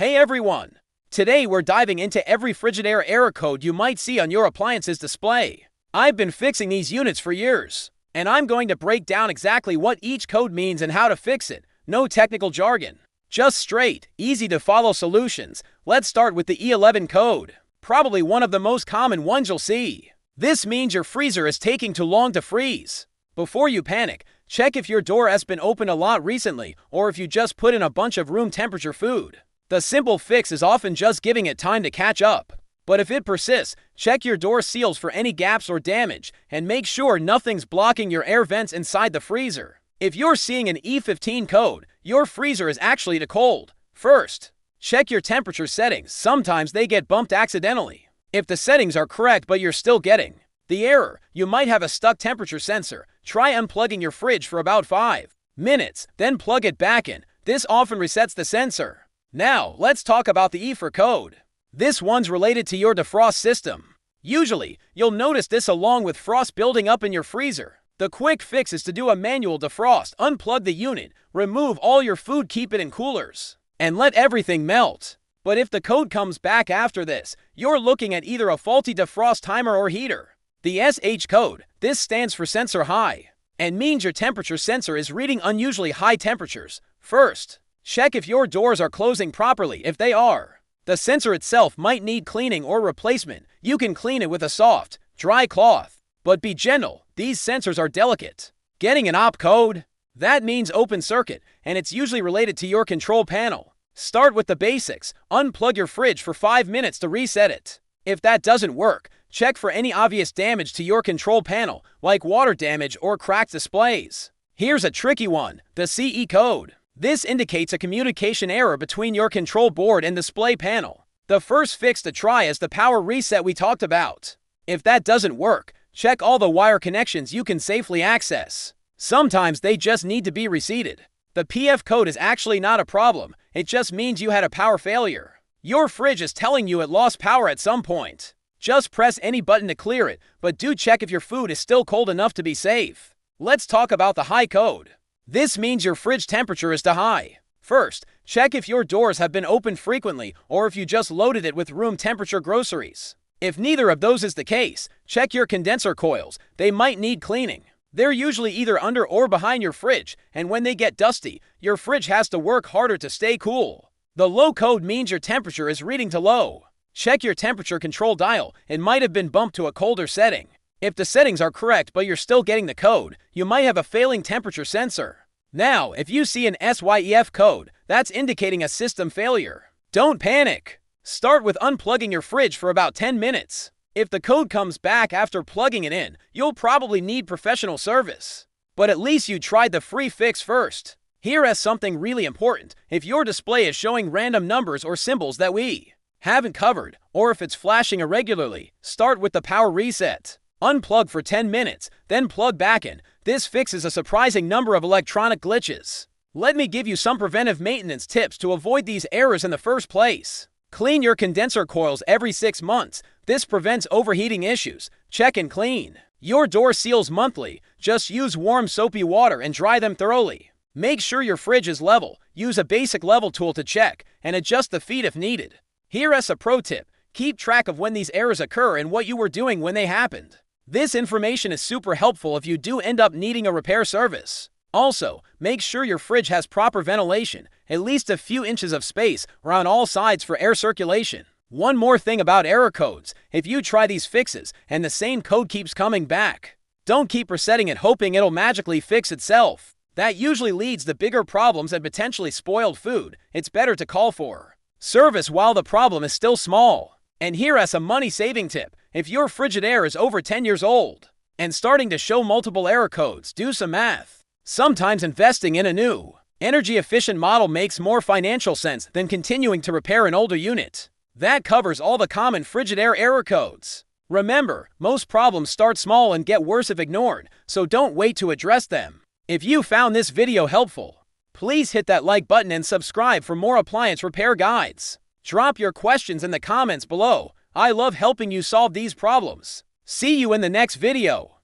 Hey everyone! Today we're diving into every Frigidaire error code you might see on your appliance's display. I've been fixing these units for years, and I'm going to break down exactly what each code means and how to fix it. No technical jargon. Just straight, easy to follow solutions. Let's start with the E11 code. Probably one of the most common ones you'll see. This means your freezer is taking too long to freeze. Before you panic, check if your door has been opened a lot recently or if you just put in a bunch of room temperature food. The simple fix is often just giving it time to catch up. But if it persists, check your door seals for any gaps or damage, and make sure nothing's blocking your air vents inside the freezer. If you're seeing an E15 code, your freezer is actually too cold. First, check your temperature settings. Sometimes they get bumped accidentally. If the settings are correct but you're still getting the error, you might have a stuck temperature sensor. Try unplugging your fridge for about 5 minutes, then plug it back in. This often resets the sensor. Now, let's talk about the E4 code. This one's related to your defrost system. Usually, you'll notice this along with frost building up in your freezer. The quick fix is to do a manual defrost. Unplug the unit, remove all your food, keep it in coolers, and let everything melt. But if the code comes back after this, you're looking at either a faulty defrost timer or heater. The SH code, this stands for sensor high, and means your temperature sensor is reading unusually high temperatures. First, check if your doors are closing properly. If they are, the sensor itself might need cleaning or replacement. You can clean it with a soft, dry cloth. But be gentle, these sensors are delicate. Getting an op code? That means open circuit, and it's usually related to your control panel. Start with the basics. Unplug your fridge for 5 minutes to reset it. If that doesn't work, check for any obvious damage to your control panel, like water damage or cracked displays. Here's a tricky one, the CE code. This indicates a communication error between your control board and display panel. The first fix to try is the power reset we talked about. If that doesn't work, check all the wire connections you can safely access. Sometimes they just need to be reseated. The PF code is actually not a problem, it just means you had a power failure. Your fridge is telling you it lost power at some point. Just press any button to clear it, but do check if your food is still cold enough to be safe. Let's talk about the high code. This means your fridge temperature is too high. First, check if your doors have been opened frequently or if you just loaded it with room temperature groceries. If neither of those is the case, check your condenser coils. They might need cleaning. They're usually either under or behind your fridge, and when they get dusty, your fridge has to work harder to stay cool. The low code means your temperature is reading too low. Check your temperature control dial. It might have been bumped to a colder setting. If the settings are correct but you're still getting the code, you might have a failing temperature sensor. Now, if you see an SYEF code, that's indicating a system failure. Don't panic. Start with unplugging your fridge for about 10 minutes. If the code comes back after plugging it in, you'll probably need professional service. But at least you tried the free fix first. Here is something really important. If your display is showing random numbers or symbols that we haven't covered, or if it's flashing irregularly, start with the power reset. Unplug for 10 minutes, then plug back in. This fixes a surprising number of electronic glitches. Let me give you some preventive maintenance tips to avoid these errors in the first place. Clean your condenser coils every 6 months. This prevents overheating issues. Check and clean your door seals monthly. Just use warm soapy water and dry them thoroughly. Make sure your fridge is level. Use a basic level tool to check and adjust the feet if needed. Here is a pro tip. Keep track of when these errors occur and what you were doing when they happened. This information is super helpful if you do end up needing a repair service. Also, make sure your fridge has proper ventilation, at least a few inches of space around all sides for air circulation. One more thing about error codes. If you try these fixes and the same code keeps coming back, don't keep resetting it hoping it'll magically fix itself. That usually leads to bigger problems and potentially spoiled food. It's better to call for service while the problem is still small. And here is a money-saving tip. If your Frigidaire is over 10 years old and starting to show multiple error codes, do some math. Sometimes investing in a new, energy-efficient model makes more financial sense than continuing to repair an older unit. That covers all the common Frigidaire error codes. Remember, most problems start small and get worse if ignored, so don't wait to address them. If you found this video helpful, please hit that like button and subscribe for more appliance repair guides. Drop your questions in the comments below. I love helping you solve these problems. See you in the next video.